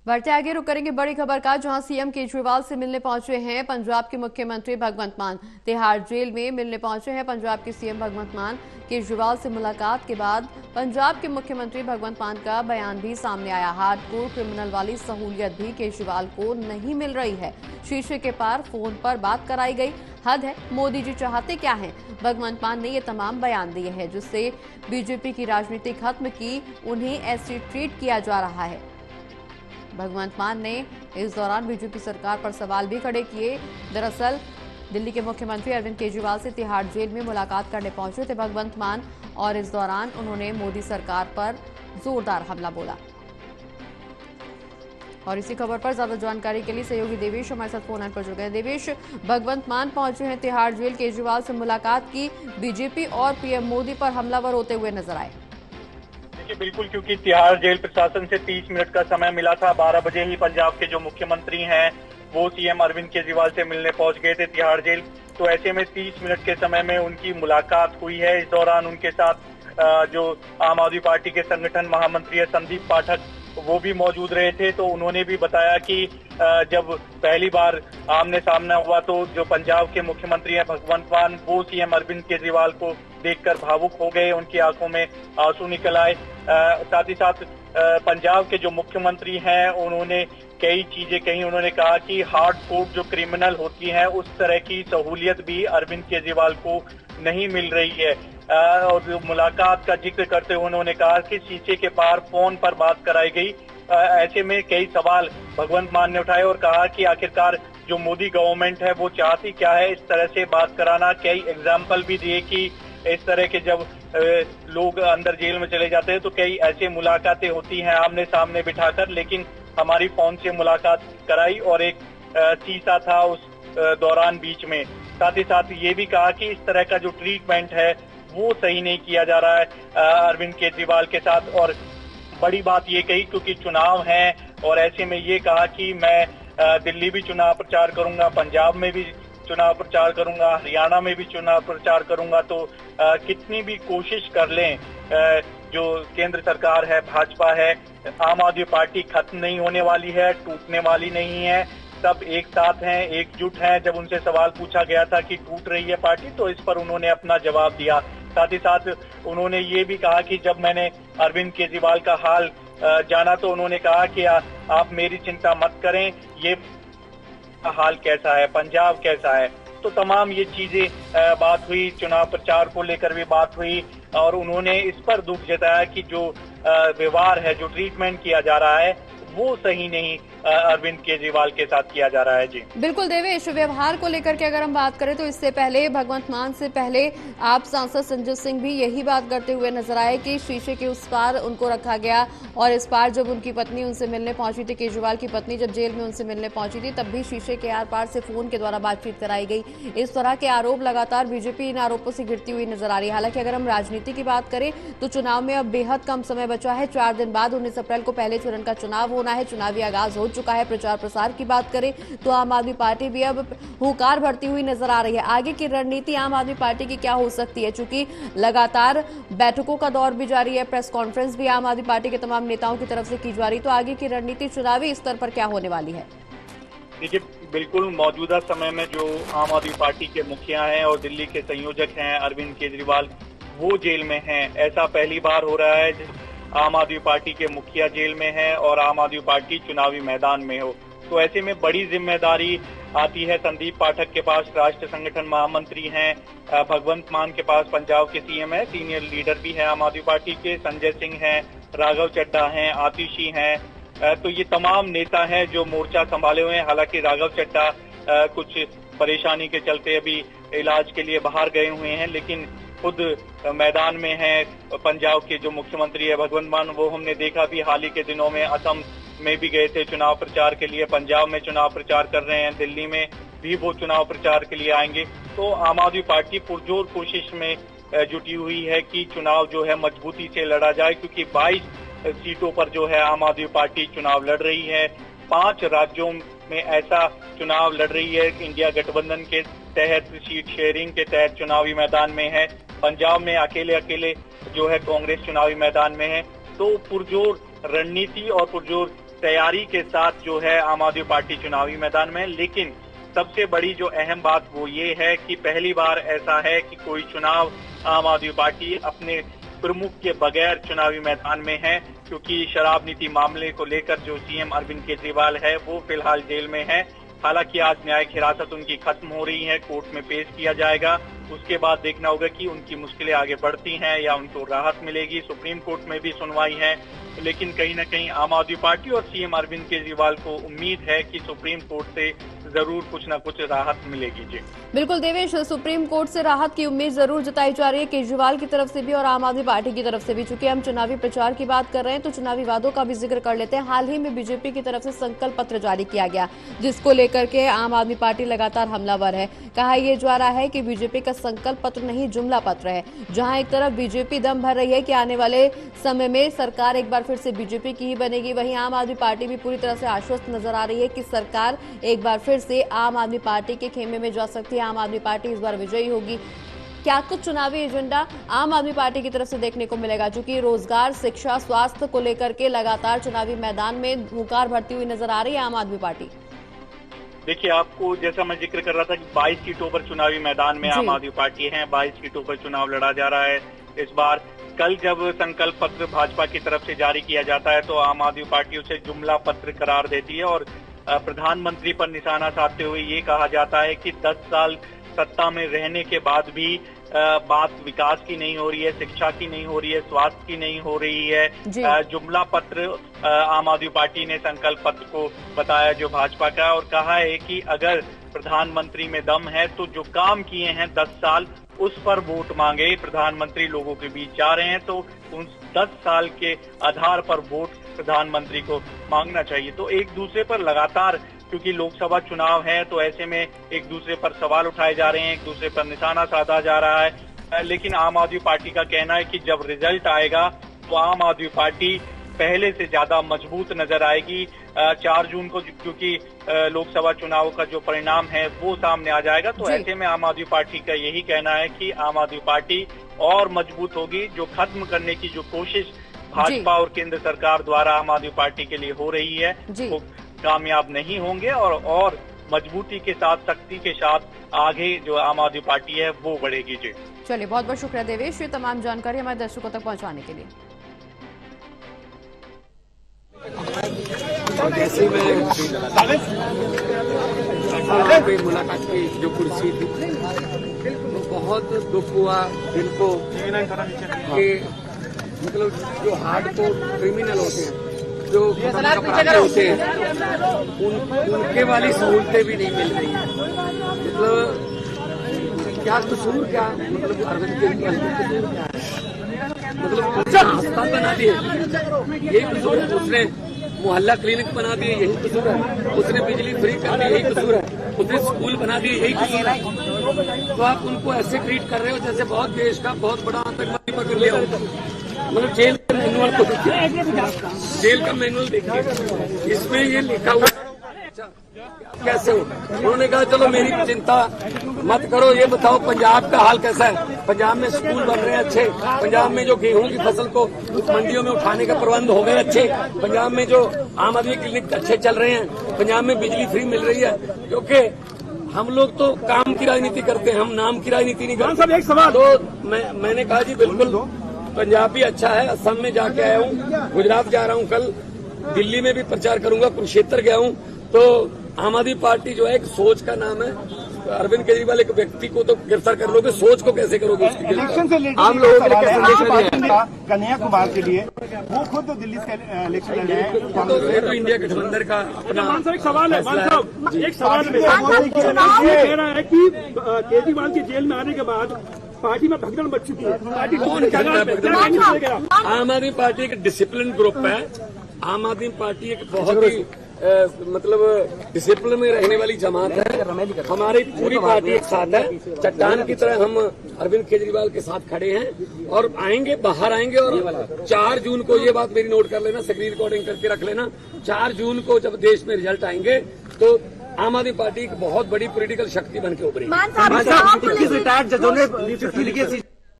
बढ़ते आगे रुक करेंगे बड़ी खबर का, जहां सीएम केजरीवाल से मिलने पहुंचे हैं पंजाब के मुख्यमंत्री भगवंत मान। तिहाड़ जेल में मिलने पहुंचे हैं पंजाब के सीएम भगवंत मान। केजरीवाल से मुलाकात के बाद पंजाब के मुख्यमंत्री भगवंत मान का बयान भी सामने आया। हार्डकोर क्रिमिनल वाली सहूलियत भी केजरीवाल को नहीं मिल रही है। शीशे के पार फोन पर बात कराई गई। हद है, मोदी जी चाहते क्या हैं? भगवंत मान ने ये तमाम बयान दिए हैं जिससे बीजेपी की राजनीति खत्म की उन्हें ऐसे ट्रीट किया जा रहा है। भगवंत मान ने इस दौरान बीजेपी सरकार पर सवाल भी खड़े किए। दरअसल दिल्ली के मुख्यमंत्री अरविंद केजरीवाल से तिहाड़ जेल में मुलाकात करने पहुंचे थे भगवंत मान, और इस दौरान उन्होंने मोदी सरकार पर जोरदार हमला बोला। और इसी खबर पर ज्यादा जानकारी के लिए सहयोगी देवेश हमारे साथ फोन लाइन पर जुड़ गए। देवेश, भगवंत मान पहुंचे हैं तिहाड़ जेल, केजरीवाल से मुलाकात की, बीजेपी और पीएम मोदी पर हमलावर होते हुए नजर आए। बिल्कुल, क्योंकि तिहाड़ जेल प्रशासन से 30 मिनट का समय मिला था। 12 बजे ही पंजाब के जो मुख्यमंत्री हैं वो सीएम अरविंद केजरीवाल से मिलने पहुंच गए थे तिहाड़ जेल। तो ऐसे में 30 मिनट के समय में उनकी मुलाकात हुई है। इस दौरान उनके साथ जो आम आदमी पार्टी के संगठन महामंत्री है संदीप पाठक, वो भी मौजूद रहे थे। तो उन्होंने भी बताया कि जब पहली बार आमने सामना हुआ तो जो पंजाब के मुख्यमंत्री हैं भगवंत मान, वो सीएम अरविंद केजरीवाल को देखकर भावुक हो गए, उनकी आंखों में आंसू निकल आए। साथ ही साथ पंजाब के जो मुख्यमंत्री हैं उन्होंने कई चीजें कही। उन्होंने कहा कि हार्ड कोर जो क्रिमिनल होती हैं उस तरह की सहूलियत भी अरविंद केजरीवाल को नहीं मिल रही है। और मुलाकात का जिक्र करते हुए उन्होंने कहा कि शीशे के पार फोन पर बात कराई गई। ऐसे में कई सवाल भगवंत मान ने उठाए और कहा कि आखिरकार जो मोदी गवर्नमेंट है वो चाहती क्या है इस तरह से बात कराना। कई एग्जाम्पल भी दिए कि इस तरह के जब लोग अंदर जेल में चले जाते हैं तो कई ऐसे मुलाकातें होती हैं आमने सामने बिठाकर, लेकिन हमारी फोन से मुलाकात कराई और एक शीशा था उस दौरान बीच में। साथ ही साथ ये भी कहा कि इस तरह का जो ट्रीटमेंट है वो सही नहीं किया जा रहा है अरविंद केजरीवाल के साथ। और बड़ी बात ये कही क्योंकि चुनाव है और ऐसे में ये कहा कि मैं दिल्ली भी चुनाव प्रचार करूंगा, पंजाब में भी चुनाव प्रचार करूंगा, हरियाणा में भी चुनाव प्रचार करूंगा। तो कितनी भी कोशिश कर लें जो केंद्र सरकार है, भाजपा है, आम आदमी पार्टी खत्म नहीं होने वाली है, टूटने वाली नहीं है। सब एक साथ हैं, एकजुट हैं। जब उनसे सवाल पूछा गया था कि टूट रही है पार्टी तो इस पर उन्होंने अपना जवाब दिया। साथ ही साथ उन्होंने ये भी कहा कि जब मैंने अरविंद केजरीवाल का हाल जाना तो उन्होंने कहा कि आप मेरी चिंता मत करें, ये हाल कैसा है, पंजाब कैसा है। तो तमाम ये चीजें बात हुई, चुनाव प्रचार को लेकर भी बात हुई और उन्होंने इस पर दुख जताया कि जो व्यवहार है, जो ट्रीटमेंट किया जा रहा है वो सही नहीं अरविंद केजरीवाल के साथ किया जा रहा है। जी बिल्कुल देवेश, व्यवहार को लेकर के अगर हम बात करें तो इससे पहले भगवंत मान से पहले आप सांसद संजय सिंह भी यही बात करते हुए नजर आए कि शीशे के उस पार उनको रखा गया, और इस पार जब उनकी पत्नी उनसे मिलने पहुंची थी, केजरीवाल की पत्नी जब जेल में उनसे मिलने पहुंची थी, तब भी शीशे के आर पार से फोन के द्वारा बातचीत कराई गई। इस तरह के आरोप लगातार बीजेपी इन आरोपों से घिरती हुई नजर आ रही है। हालांकि अगर हम राजनीति की बात करें तो चुनाव में अब बेहद कम समय बचा है। 4 दिन बाद 19 अप्रैल को पहले चरण का चुनाव होना है। चुनावी आगाज हो चुका है। प्रचार प्रसार की बात करें तो आम आदमी पार्टी भी अब हुंकार भरती हुई नजर आ रही है। आगे की रणनीति आम आदमी पार्टी की क्या हो सकती है? चूंकि लगातार बैठकों का दौर भी जारी है, प्रेस कॉन्फ्रेंस भी आम आदमी पार्टी के तमाम नेताओं की तरफ से की जा रही, तो आगे की रणनीति चुनावी स्तर पर क्या होने वाली है? देखिए, बिल्कुल मौजूदा समय में जो आम आदमी पार्टी के मुखिया हैं और दिल्ली के संयोजक हैं अरविंद केजरीवाल, वो जेल में हैं। ऐसा पहली बार हो रहा है आम आदमी पार्टी के मुखिया जेल में है और आम आदमी पार्टी चुनावी मैदान में हो। तो ऐसे में बड़ी जिम्मेदारी आती है संदीप पाठक के पास, राष्ट्रीय संगठन महामंत्री हैं, भगवंत मान के पास पंजाब के सीएम है, सीनियर लीडर भी है आम आदमी पार्टी के, संजय सिंह हैं, राघव चड्ढा हैं, आतिशी हैं। तो ये तमाम नेता हैं जो मोर्चा संभाले हुए हैं। हालांकि राघव चड्ढा कुछ परेशानी के चलते अभी इलाज के लिए बाहर गए हुए हैं, लेकिन खुद मैदान में है पंजाब के जो मुख्यमंत्री है भगवंत मान, वो हमने देखा भी हाल ही के दिनों में असम में भी गए थे चुनाव प्रचार के लिए, पंजाब में चुनाव प्रचार कर रहे हैं, दिल्ली में भी वो चुनाव प्रचार के लिए आएंगे। तो आम आदमी पार्टी पुरजोर कोशिश में जुटी हुई है कि चुनाव जो है मजबूती से लड़ा जाए, क्योंकि 22 सीटों पर जो है आम आदमी पार्टी चुनाव लड़ रही है। 5 राज्यों में ऐसा चुनाव लड़ रही है, इंडिया गठबंधन के तहत सीट शेयरिंग के तहत चुनावी मैदान में है। पंजाब में अकेले अकेले जो है कांग्रेस चुनावी मैदान में है। तो पुरजोर रणनीति और पुरजोर तैयारी के साथ जो है आम आदमी पार्टी चुनावी मैदान में। लेकिन सबसे बड़ी जो अहम बात वो ये है कि पहली बार ऐसा है कि कोई चुनाव आम आदमी पार्टी अपने प्रमुख के बगैर चुनावी मैदान में है, क्योंकि शराब नीति मामले को लेकर जो सीएम अरविंद केजरीवाल है वो फिलहाल जेल में है। हालांकि आज न्यायिक हिरासत उनकी खत्म हो रही है, कोर्ट में पेश किया जाएगा। उसके बाद देखना होगा कि उनकी मुश्किलें आगे बढ़ती हैं या उनको राहत मिलेगी। सुप्रीम कोर्ट में भी सुनवाई है, लेकिन कहीं न कहीं आम आदमी पार्टी और सीएम अरविंद केजरीवाल को उम्मीद है कि सुप्रीम कोर्ट से जरूर कुछ न कुछ राहत मिलेगी। जी बिल्कुल देवेश, सुप्रीम कोर्ट से राहत की उम्मीद जरूर जताई जा रही है केजरीवाल की तरफ से भी और आम आदमी पार्टी की तरफ से भी। चूंकि हम चुनावी प्रचार की बात कर रहे हैं तो चुनावी वादों का भी जिक्र कर लेते हैं। हाल ही में बीजेपी की तरफ से संकल्प पत्र जारी किया गया, जिसको लेकर के आम आदमी पार्टी लगातार हमलावर है। कहा यह जा रहा है कि बीजेपी का संकल्प पत्र नहीं जुमला पत्र है, जहां एक तरफ बीजेपी दम भर रही है कि आने वाले समय में सरकार एक बार फिर से बीजेपी की ही बनेगी, वहीं आम आदमी पार्टी भी पूरी तरह से आश्वस्त नजर आ रही है कि सरकार एक बार फिर से आम आदमी पार्टी के खेमे में जा सकती है, आम आदमी पार्टी इस बार विजयी होगी। क्या कुछ चुनावी एजेंडा आम आदमी पार्टी की तरफ से देखने को मिलेगा? चूंकि रोजगार, शिक्षा, स्वास्थ्य को लेकर के लगातार चुनावी मैदान में हुंकार भरती हुई नजर आ रही है आम आदमी पार्टी। देखिए, आपको जैसा मैं जिक्र कर रहा था कि 22 सीटों पर चुनावी मैदान में आम आदमी पार्टी है, 22 सीटों पर चुनाव लड़ा जा रहा है इस बार। कल जब संकल्प पत्र भाजपा की तरफ से जारी किया जाता है तो आम आदमी पार्टी उसे जुमला पत्र करार देती है और प्रधानमंत्री पर निशाना साधते हुए ये कहा जाता है कि 10 साल सत्ता में रहने के बाद भी बात विकास की नहीं हो रही है, शिक्षा की नहीं हो रही है, स्वास्थ्य की नहीं हो रही है। जुमला पत्र आम आदमी पार्टी ने संकल्प पत्र को बताया जो भाजपा का, और कहा है कि अगर प्रधानमंत्री में दम है तो जो काम किए हैं 10 साल उस पर वोट मांगे। प्रधानमंत्री लोगों के बीच जा रहे हैं तो उन 10 साल के आधार पर वोट प्रधानमंत्री को मांगना चाहिए। तो एक दूसरे पर लगातार, क्योंकि लोकसभा चुनाव है तो ऐसे में एक दूसरे पर सवाल उठाए जा रहे हैं, एक दूसरे पर निशाना साधा जा रहा है। लेकिन आम आदमी पार्टी का कहना है कि जब रिजल्ट आएगा तो आम आदमी पार्टी पहले से ज्यादा मजबूत नजर आएगी। 4 जून को क्योंकि लोकसभा चुनाव का जो परिणाम है वो सामने आ जाएगा, तो ऐसे में आम आदमी पार्टी का यही कहना है कि आम आदमी पार्टी और मजबूत होगी। जो खत्म करने की जो कोशिश भाजपा और केंद्र सरकार द्वारा आम आदमी पार्टी के लिए हो रही है वो कामयाब नहीं होंगे और मजबूती के साथ, शक्ति के साथ आगे जो आम आदमी पार्टी है वो बढ़ेगी। जी चलिए, बहुत बहुत शुक्रिया देवेश, ये तमाम जानकारी हमारे दर्शकों तक पहुंचाने के लिए। जैसे मैं मुलाकात की जो कुर्सी थी तो बहुत दुख हुआ दिल को कि मतलब जो हार्डकोर क्रिमिनल होते हैं, जो होते हैं, उनके वाली सहूलतें भी नहीं मिल रही है। मतलब क्या कसूर, क्या मतलब अरविंद केजरीवाल का कसूर क्या है? मतलब अस्पताल बना दिए, यही कसूर है। उसने मोहल्ला क्लिनिक बना दिए, यही कसूर है। उसने बिजली फ्री कर दी, यही कसूर है। उसने स्कूल बना दिए, यही कसूर है। तो आप उनको ऐसे ट्रीट कर रहे हो जैसे बहुत देश का बहुत बड़ा आतंकवादी पकड़ लिया हो। मतलब जेल का मैनुअल को देखिए, जेल का मैनुअल देखिए, इसमें ये लिखा हुआ कैसे हो। उन्होंने कहा चलो मेरी चिंता मत करो, ये बताओ पंजाब का हाल कैसा है। पंजाब में स्कूल बन रहे हैं अच्छे, पंजाब में जो गेहूं की फसल को मंडियों में उठाने का प्रबंध हो गए अच्छे, पंजाब में जो आम आदमी क्लिनिक अच्छे चल रहे हैं, पंजाब में बिजली फ्री मिल रही है। क्योंकि हम लोग तो काम की राजनीति करते हैं, हम नाम की राजनीति नहीं करते। एक सवाल तो मैंने कहा जी बिल्कुल पंजाब भी अच्छा है। असम में जाके आया हूँ, गुजरात जा रहा हूँ, कल दिल्ली में भी प्रचार करूंगा, कुरुक्षेत्र गया हूँ। तो आम आदमी पार्टी जो है एक सोच का नाम है। अरविंद केजरीवाल एक व्यक्ति को तो गिरफ्तार कर लोगे, सोच को कैसे करोगे? इलेक्शन से आम लोगों के लिए कैसे? कन्हैया कुमार के लिए वो खुद तो दिल्ली से इलेक्शन लड़ रहे हैं। तो इंडिया गठबंधन का अपना एक सवाल है, एक सवाल कह रहा है कि केजरीवाल के जेल में आने के बाद पार्टी में भगदड़ मच चुकी है। पार्टी कौन कहता है? आम आदमी पार्टी एक डिसिप्लिन ग्रुप है। आम आदमी पार्टी एक बहुत ही मतलब डिसिप्लिन में रहने वाली जमात है। हमारी पूरी पार्टी एक साथ है, चट्टान की तरह हम अरविंद केजरीवाल के साथ खड़े हैं और आएंगे, बाहर आएंगे। और 4 जून को ये बात मेरी नोट कर लेना, स्क्रीन रिकॉर्डिंग करके रख लेना। 4 जून को जब देश में रिजल्ट आएंगे तो आम आदमी पार्टी एक बहुत बड़ी पॉलिटिकल शक्ति बन के उभरेगी। रिटायर्ड जजों ने